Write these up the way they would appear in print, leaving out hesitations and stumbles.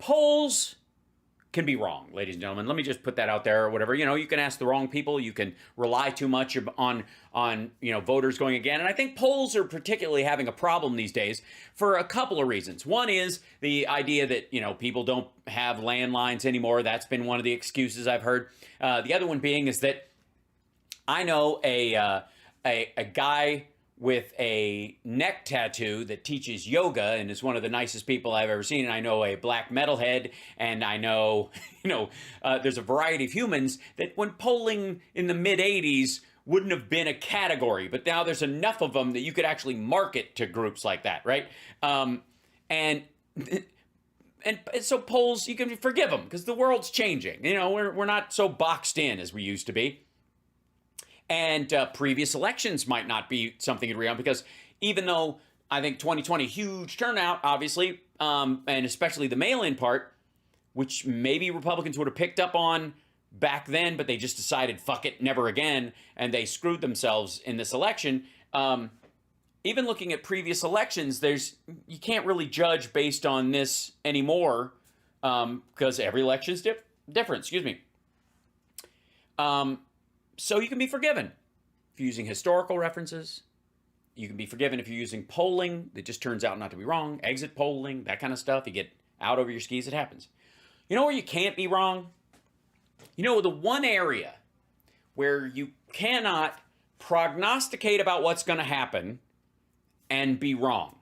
polls can be wrong, ladies and gentlemen. Let me just put that out there or whatever. You can ask the wrong people. You can rely too much on voters going again. And I think polls are particularly having a problem these days for a couple of reasons. One is the idea that, people don't have landlines anymore. That's been one of the excuses I've heard. The other one being is that I know a guy with a neck tattoo that teaches yoga and is one of the nicest people I've ever seen. And I know a black metalhead, and I know, there's a variety of humans that when polling in the mid-'80s wouldn't have been a category, but now there's enough of them that you could actually market to groups like that, right? And so polls, you can forgive them because the world's changing. We're not so boxed in as we used to be. And previous elections might not be something to agree on, because even though I think 2020, huge turnout, obviously, and especially the mail-in part, which maybe Republicans would have picked up on back then, but they just decided, fuck it, never again, and they screwed themselves in this election. Even looking at previous elections, you can't really judge based on this anymore, because every election is different. Excuse me. So you can be forgiven if you're using historical references. You can be forgiven if you're using polling that just turns out not to be wrong, exit polling, that kind of stuff. You get out over your skis, it happens. You know where you can't be wrong? The one area where you cannot prognosticate about what's going to happen and be wrong.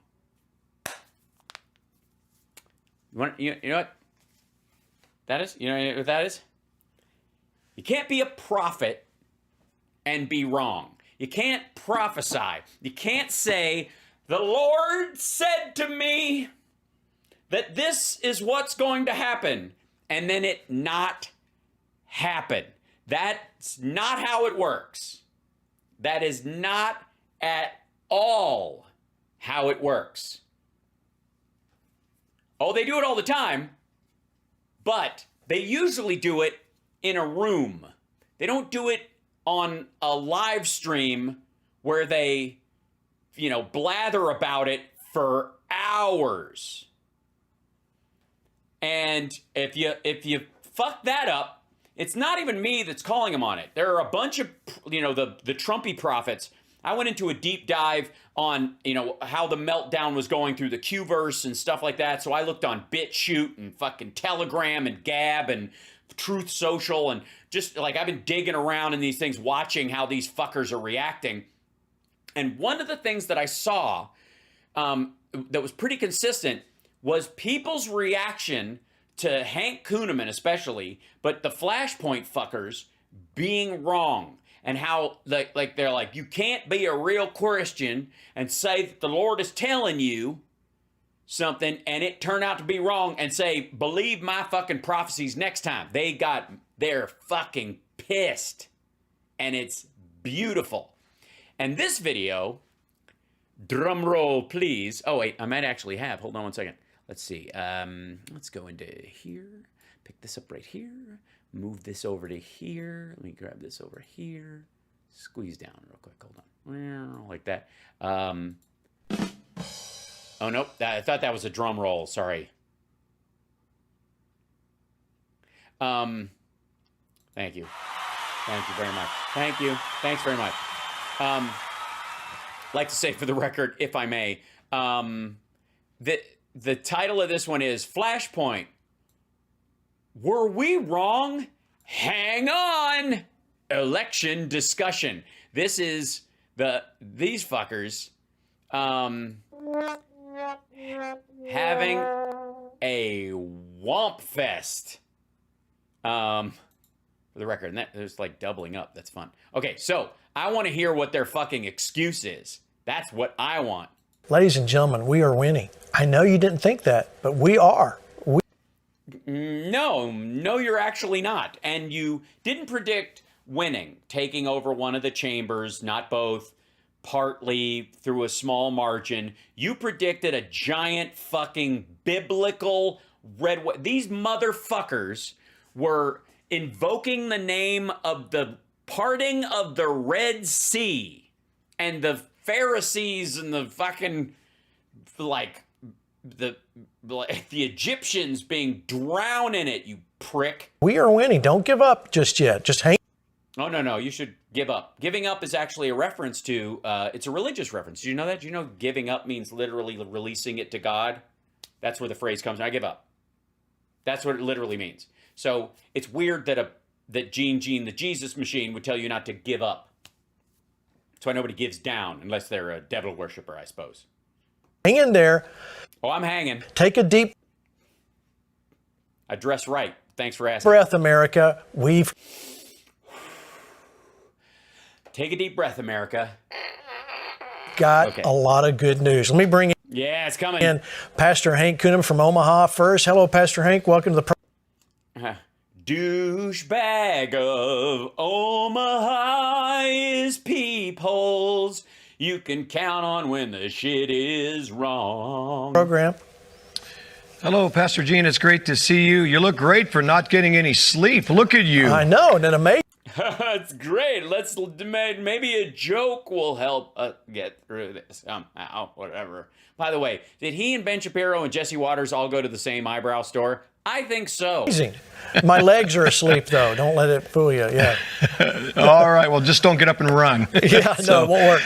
You know what that is? You know what that is? You can't be a prophet and be wrong. You can't prophesy. You can't say, the Lord said to me that this is what's going to happen, and then it not happen. That's not how it works. That is not at all how it works. Oh, they do it all the time, but they usually do it in a room. They don't do it on a live stream where they, blather about it for hours. And if you fuck that up, it's not even me that's calling them on it. There are a bunch of, the Trumpy prophets. I went into a deep dive on, how the meltdown was going through the Q-verse and stuff like that. So I looked on BitChute and fucking Telegram and Gab and Truth Social, and just I've been digging around in these things, watching how these fuckers are reacting. And one of the things that I saw that was pretty consistent was people's reaction to Hank Kuhneman especially, but the Flashpoint fuckers being wrong. And how they're like, you can't be a real Christian and say that the Lord is telling you something and it turned out to be wrong, and say, believe my fucking prophecies next time. They're fucking pissed. And it's beautiful. And this video, drum roll please. Oh wait, I might actually have, hold on one second. Let's see, let's go into here, pick this up right here, move this over to here. Let me grab this over here, squeeze down real quick, hold on, like that. Oh, nope. I thought that was a drum roll. Sorry. Thank you. Thank you very much. Thank you. Thanks very much. Like to say for the record, if I may, the title of this one is Flashpoint. Were we wrong? Hang on. Election discussion. This is these fuckers, having a womp fest. For the record, and there's doubling up. That's fun. Okay, so I want to hear what their fucking excuse is. That's what I want. Ladies and gentlemen, we are winning. I know you didn't think that, but we are. No, you're actually not. And you didn't predict winning, taking over one of the chambers, not both, partly through a small margin. You predicted a giant fucking biblical red. These motherfuckers were invoking the name of the parting of the Red Sea and the Pharisees and the fucking the Egyptians being drowned in it, you prick. We are winning. Don't give up just yet. Just hang. Oh, no, you should give up. Giving up is actually a reference to, it's a religious reference. Did you know that? Do you know giving up means literally releasing it to God? That's where the phrase comes from. I give up. That's what it literally means. So it's weird that Gene, the Jesus machine, would tell you not to give up. That's why nobody gives down unless they're a devil worshiper, I suppose. Hang in there. Oh, I'm hanging. Take a deep I dress right. Thanks for asking. breath, America. We've Take a deep breath, America. got a lot of good news. Let me bring Yeah, it's coming. in Pastor Hank Kuhnem from Omaha first. Hello, Pastor Hank. Welcome to the Douchebag of Omaha is peepholes. You can count on when the shit is wrong. program. Hello, Pastor Gene. It's great to see you. You look great for not getting any sleep. Look at you. I know, and then amazing. It's great. Let's demand maybe a joke will help us get through this somehow. Whatever. By the way, did he and Ben Shapiro and Jesse Waters all go to the same eyebrow store? I think so. My legs are asleep, though. Don't let it fool you. Yeah. All right. Well, just don't get up and run. Yeah, no, it won't work.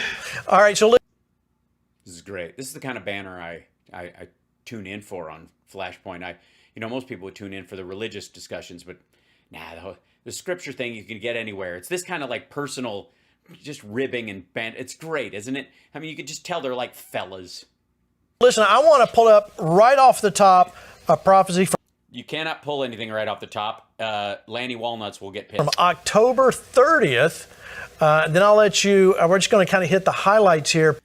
All right, so This is great. This is the kind of banner I tune in for on Flashpoint. Most people would tune in for the religious discussions, but the scripture thing you can get anywhere. It's this kind of like personal, just ribbing and bent. It's great, isn't it? I mean, you could just tell they're like fellas. listen, I want to pull up right off the top a prophecy from You cannot pull anything right off the top. Lanny Walnuts will get pissed. October 30th. Then I'll let you, we're just going to kind of hit the highlights here.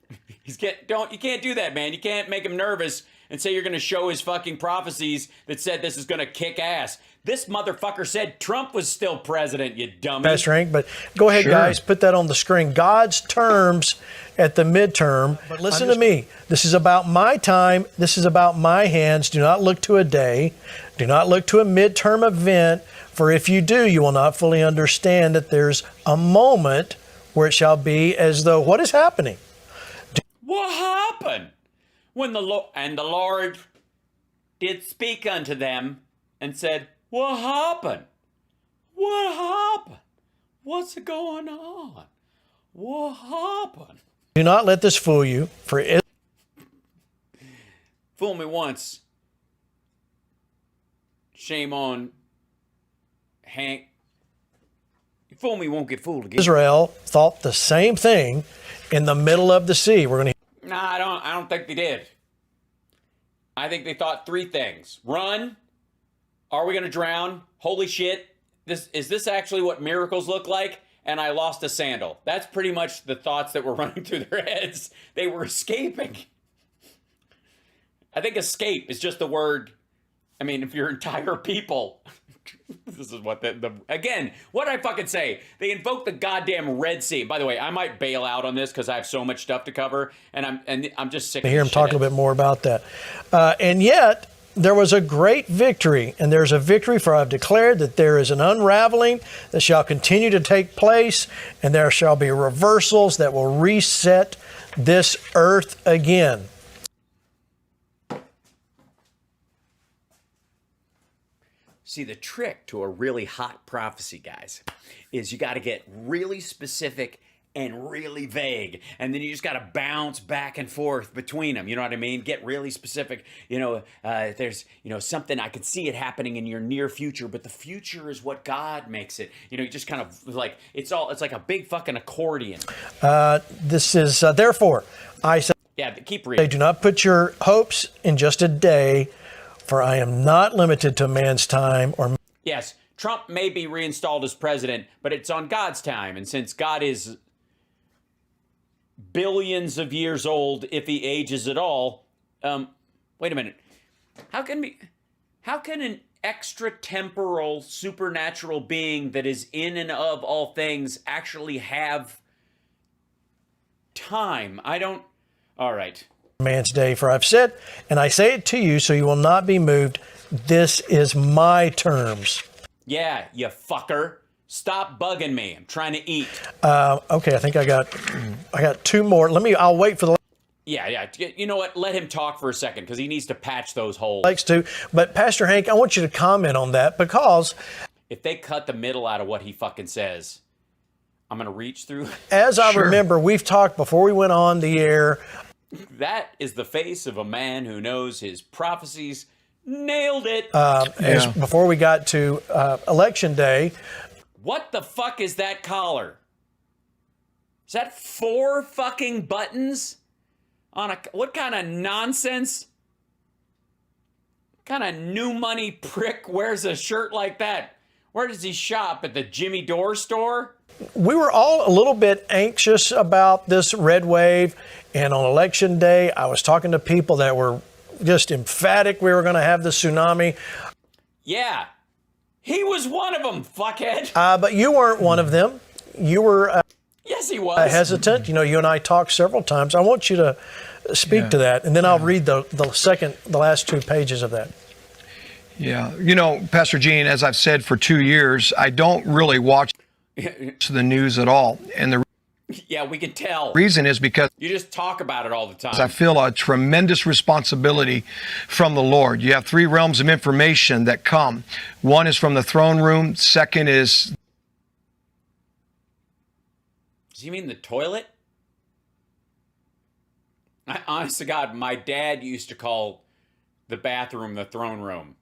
You can't do that, man. You can't make him nervous and say you're going to show his fucking prophecies that said this is going to kick ass. This motherfucker said Trump was still president, you dummy. Pastor Hank, but go ahead, guys, put that on the screen. God's terms at the midterm. But listen to me. This is about my time. This is about my hands. Do not look to a day. Do not look to a midterm event. For if you do, you will not fully understand that there's a moment where it shall be as though, what is happening? What happened? When the Lord did speak unto them and said, what happened? What happened? What's going on? What happened? Do not let this fool you, for it Fool me once. Shame on Hank. You fool me, won't get fooled again. Israel thought the same thing in the middle of the sea. We're going to Nah, I don't think they did. I think they thought three things. Run. Are we going to drown? Holy shit. Is this actually what miracles look like? And I lost a sandal. That's pretty much the thoughts that were running through their heads. They were escaping. I think escape is just the word. I mean, if your entire people, this is what again, what did I fucking say? They invoked the goddamn Red Sea. By the way, I might bail out on this because I have so much stuff to cover, and I'm just sick of hear him talk a little bit more about that. And yet, there was a great victory, and there's a victory, for I've declared that there is an unraveling that shall continue to take place, and there shall be reversals that will reset this earth again. See, the trick to a really hot prophecy, guys, is you got to get really specific and really vague, and then you just got to bounce back and forth between them. You know what I mean? Get really specific. There's something I could see it happening in your near future, but the future is what God makes it. You just kind of like it's like a big fucking accordion. This is therefore I say. Yeah, keep reading. Do not put your hopes in just a day, for I am not limited to man's time or. Yes, Trump may be reinstalled as president, but it's on God's time, and since God is billions of years old, if he ages at all. Wait a minute. How can an extratemporal supernatural being that is in and of all things actually have time? All right. Man's day, for I've said, and I say it to you, so you will not be moved. This is my terms. Yeah, you fucker. Stop bugging me. I'm trying to eat. Okay, I think I got two more. I'll wait for the. Yeah. You know what? Let him talk for a second because he needs to patch those holes. Likes to. But Pastor Hank, I want you to comment on that because if they cut the middle out of what he fucking says, I'm going to reach through. As I remember, we've talked before we went on the air. That is the face of a man who knows his prophecies. Nailed it. Before we got to Election Day. What the fuck is that collar? Is that 4 fucking buttons? What kind of nonsense? What kind of new money prick wears a shirt like that? Where does he shop? At the Jimmy Dore store? We were all a little bit anxious about this red wave. And on Election Day, I was talking to people that were just emphatic we were going to have the tsunami. Yeah. He was one of them, fuckhead. But you weren't one of them. You were... Yes, he was. Hesitant. You know, you and I talked several times. I want you to speak to that, and then I'll read the last 2 pages of that. Yeah. You know, Pastor Gene, as I've said for 2 years, I don't really watch the news at all. And the yeah, we can tell. Reason is because you just talk about it all the time. I feel a tremendous responsibility from the Lord. You have 3 realms of information that come. One is from the throne room. Second is... Do you mean the toilet? Honest to God, my dad used to call the bathroom the throne room.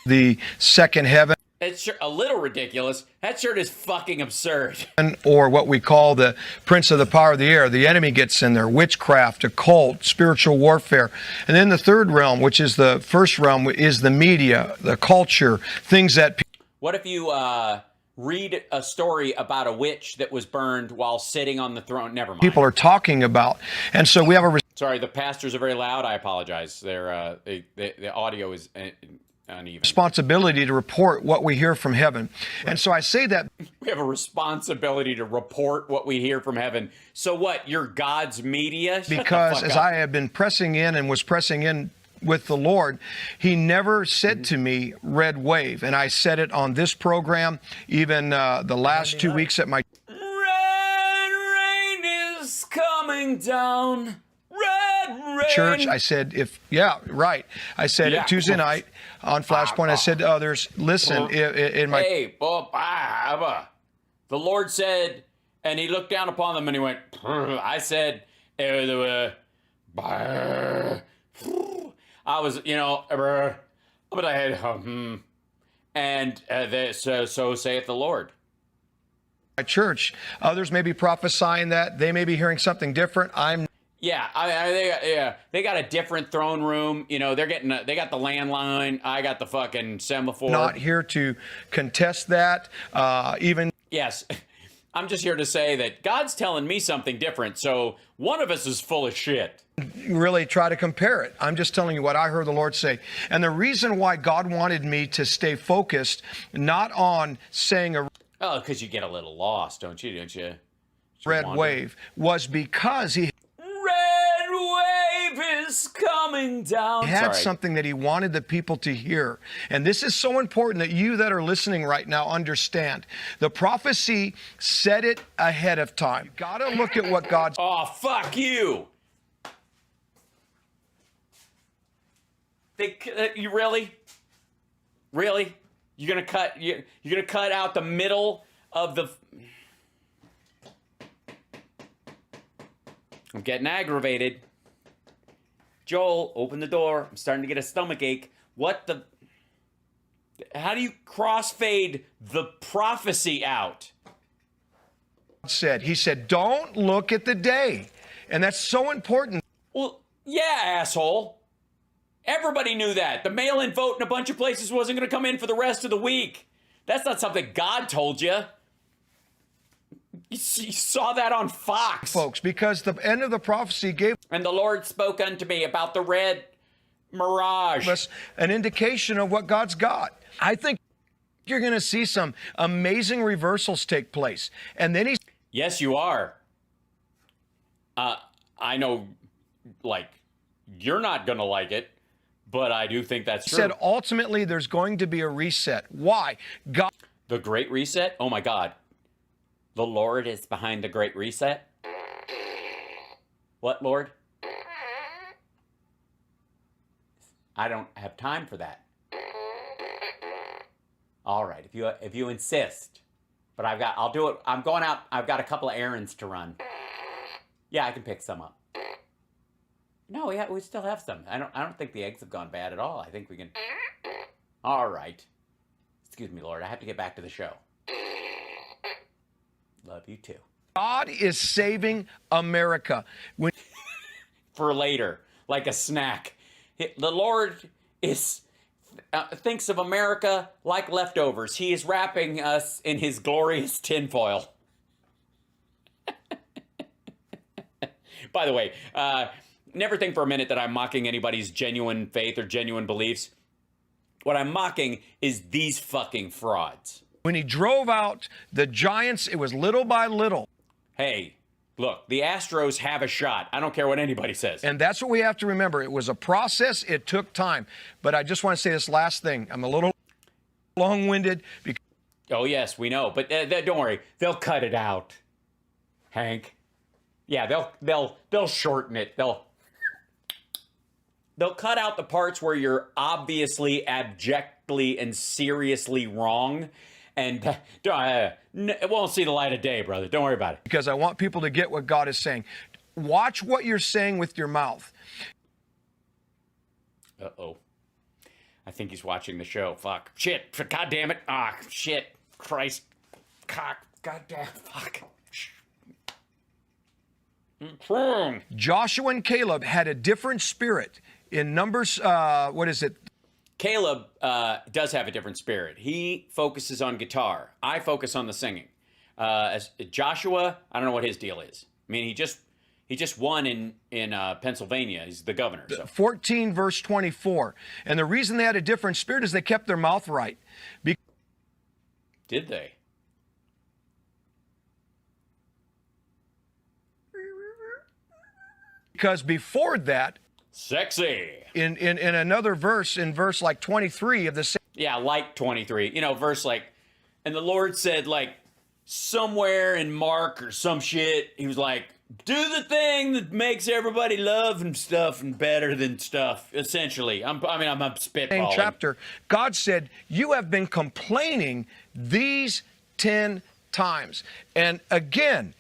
The second heaven. It's a little ridiculous. That shirt is fucking absurd. Or what we call the prince of the power of the air. The enemy gets in there. Witchcraft, occult, spiritual warfare. And then the third realm, which is the first realm, is the media, the culture, things that... What if you... read a story about a witch that was burned while sitting on the throne. Never mind. People are talking about. And so we have a... Sorry, the pastors are very loud. I apologize. The audio is uneven. Responsibility to report what we hear from heaven. And so I say that... We have a responsibility to report what we hear from heaven. So what? You're God's media? Because as I have been pressing in and was pressing in with the Lord, he never said to me, red wave. And I said it on this program, even the last 2 weeks at my... Red rain is coming down. Red rain. Church, I said, I said Tuesday night on Flashpoint, I said to others, listen, in my... Hey, the Lord said, and he looked down upon them and he went, I said, I was, but I had, and so saith the Lord. My church, others may be prophesying that, they may be hearing something different. They got a different throne room. They got the landline. I got the fucking semaphore. Not here to contest that, even. Yes. I'm just here to say that God's telling me something different, so one of us is full of shit. Really try to compare it. I'm just telling you what I heard the Lord say. And the reason why God wanted me to stay focused, not on saying a... Oh, because you get a little lost, don't you? Red wave, was because he... Red wave is coming down. He had something that he wanted the people to hear. And this is so important that you that are listening right now understand. The prophecy said it ahead of time. You got to look at what God's... Oh, fuck you. You really? Really? You're gonna cut out the middle of the... I'm getting aggravated. Joel, open the door. I'm starting to get a stomach ache. What the... How do you crossfade the prophecy out? He said, don't look at the day. And that's so important. Well, yeah, asshole. Everybody knew that. The mail-in vote in a bunch of places wasn't going to come in for the rest of the week. That's not something God told you. You saw that on Fox. Folks, because the end of the prophecy gave... And the Lord spoke unto me about the red mirage. Us an indication of what God's got. I think you're going to see some amazing reversals take place. And then he's... Yes, you are. I know, you're not going to like it. But I do think that's true. Said ultimately there's going to be a reset. Why? God. The Great Reset? Oh my God. The Lord is behind the Great Reset? What, Lord? I don't have time for that. All right, if you insist. But I'll do it. I'm going out. I've got a couple of errands to run. Yeah, I can pick some up. No, yeah, we still have some. I don't think the eggs have gone bad at all. I think we can. All right. Excuse me, Lord. I have to get back to the show. Love you too. God is saving America. For later, like a snack. The Lord is thinks of America like leftovers. He is wrapping us in his glorious tinfoil. By the way, never think for a minute that I'm mocking anybody's genuine faith or genuine beliefs. What I'm mocking is these fucking frauds. When he drove out the giants, it was little by little. Hey, look, the Astros have a shot. I don't care what anybody says. And that's what we have to remember. It was a process. It took time. But I just want to say this last thing. I'm a little long-winded. Oh, yes, we know. But don't worry. They'll cut it out, Hank. Yeah, they'll shorten it. They'll cut out the parts where you're obviously, abjectly, and seriously wrong. And it won't see the light of day, brother. Don't worry about it. Because I want people to get what God is saying. Watch what you're saying with your mouth. Uh-oh. I think he's watching the show. Fuck. Shit. God damn it. Ah, shit. Christ. Cock. God damn. Fuck. Joshua and Caleb had a different spirit. In Numbers, what is it? Caleb does have a different spirit. He focuses on guitar. I focus on the singing. As Joshua, I don't know what his deal is. I mean, he just won in Pennsylvania. He's the governor. So. 14 verse 24. And the reason they had a different spirit is they kept their mouth right. Did they? Because before that, sexy. In another verse, in verse like 23 of the same. Yeah, like 23. You know, verse like, and the Lord said like somewhere in Mark or some shit, he was like, do the thing that makes everybody love and stuff and better than stuff, essentially. I'm spitballing. Same chapter, God said, you have been complaining these 10 times. And again,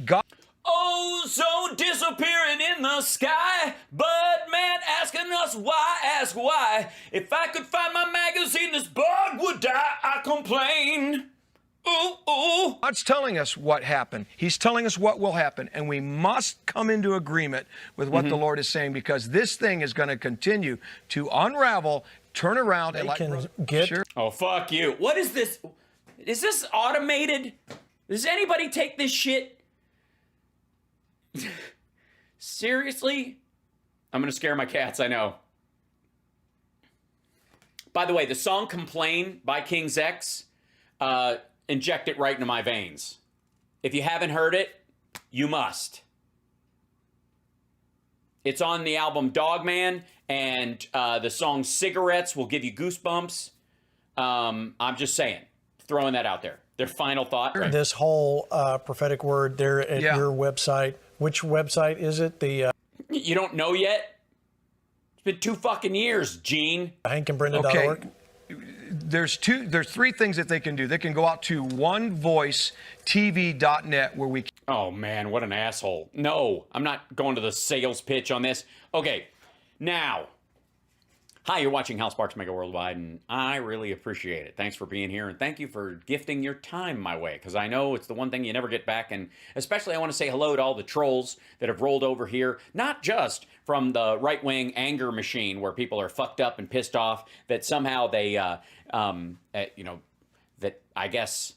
God... Oh, so disappearing in the sky, but man asking us why, ask why. If I could find my magazine, this bug would die, I complain. Ooh, ooh. God's telling us what happened. He's telling us what will happen, and we must come into agreement with what the Lord is saying, because this thing is going to continue to unravel, turn around, and Sure. Oh, fuck you. What is this? Is this automated? Does anybody take this shit? Seriously? I'm gonna scare my cats, I know. By the way, the song Complain by King's X, inject it right into my veins. If you haven't heard it, you must. It's on the album Dogman, and the song Cigarettes will give you goosebumps. I'm just saying, throwing that out there. Their final thought. Right? This whole prophetic word there at your website. Which website is it? The You don't know yet? It's been 2 fucking years, Gene. HankandBrenda.org. Okay. There's 3 things that they can do. They can go out to onevoicetv.net where we... Oh, man, what an asshole. No, I'm not going to the sales pitch on this. Okay, now... Hi, you're watching Hal Sparks Mega Worldwide, and I really appreciate it. Thanks for being here, and thank you for gifting your time my way, because I know it's the one thing you never get back, and especially I want to say hello to all the trolls that have rolled over here, not just from the right-wing anger machine where people are fucked up and pissed off that somehow they, that I guess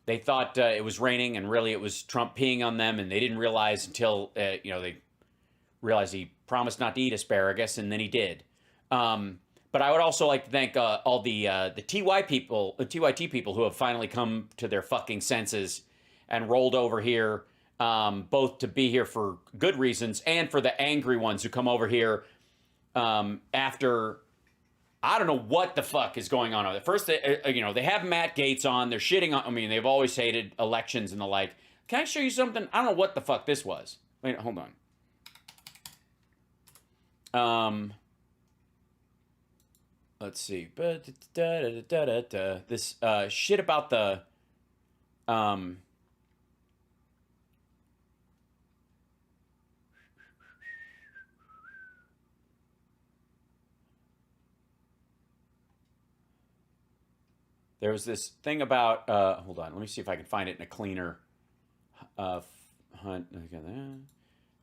they thought it was raining, and really it was Trump peeing on them, and they didn't realize until, they realized he promised not to eat asparagus, and then he did. But I would also like to thank all the TYT people who have finally come to their fucking senses and rolled over here, both to be here for good reasons and for the angry ones who come over here after I don't know what the fuck is going on. At first, they have Matt Gaetz on. They're shitting on. I mean, they've always hated elections and the like. Can I show you something? I don't know what the fuck this was. Wait, hold on. Let's see. This shit about the there was this thing about hold on, let me see if I can find it in a cleaner hunt.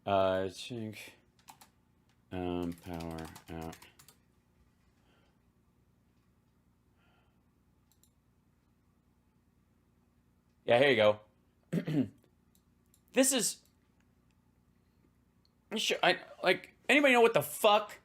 I think power out. Yeah, here you go. This is like, anybody know what the fuck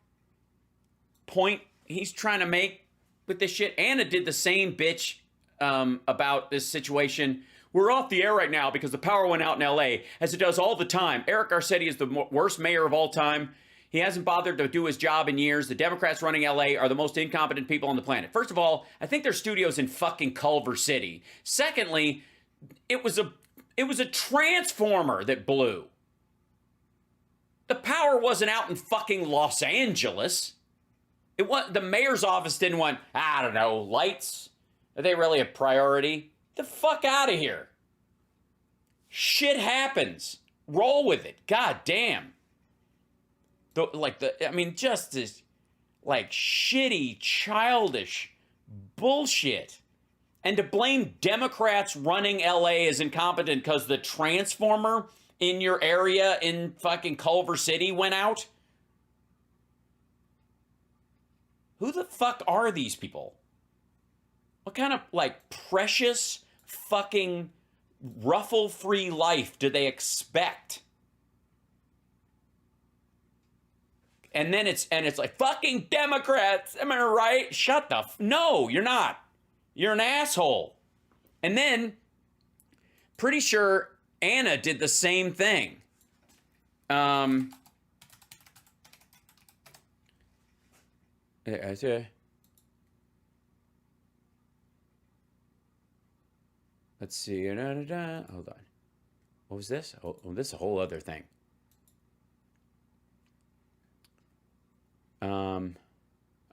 point he's trying to make with this shit? Anna did the same bitch about this situation. We're off the air right now because the power went out in LA, as it does all the time. Eric Garcetti is the worst mayor of all time. He hasn't bothered to do his job in years. The Democrats running LA are the most incompetent people on the planet. First of all, I think their studio's in fucking Culver City. Secondly, it was a transformer that blew. The power wasn't out in fucking Los Angeles. It was, the mayor's office didn't want, I don't know, lights. Are they really a priority? Get the fuck out of here. Shit happens. Roll with it. God damn. Just this, like, shitty, childish bullshit. And to blame Democrats running LA as incompetent because the transformer in your area in fucking Culver City went out? Who the fuck are these people? What kind of, like, precious fucking ruffle-free life do they expect? And then it's like, fucking Democrats, am I right? Shut the no, you're not. You're an asshole. And then, pretty sure Anna did the same thing. Let's see. Hold on. What was this? Oh, this is a whole other thing.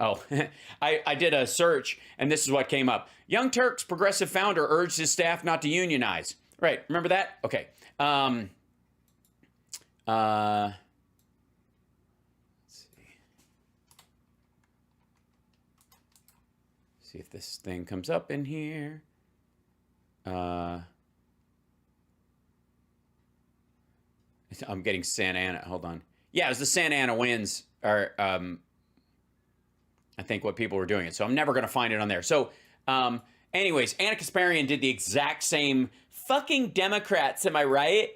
I did a search, and this is what came up. Young Turk's progressive founder urged his staff not to unionize. Right, remember that? Okay. Let's see if this thing comes up in here. I'm getting Santa Ana. Hold on. Yeah, it was the Santa Ana winds are, I think, what people were doing it. So I'm never going to find it on there. So, anyways, Anna Kasparian did the exact same fucking Democrats, am I right?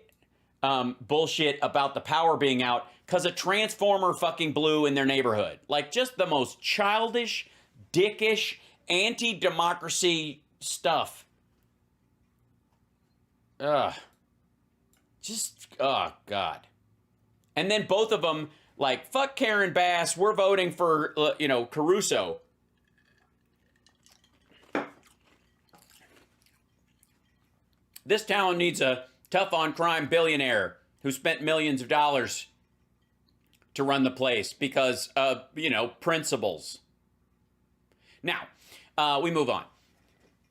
Bullshit about the power being out because a transformer fucking blew in their neighborhood. Like, just the most childish, dickish, anti-democracy stuff. Oh, God. And then both of them, like, fuck Karen Bass, we're voting for, Caruso. This town needs a tough-on-crime billionaire who spent millions of dollars to run the place because of, principles. Now, we move on.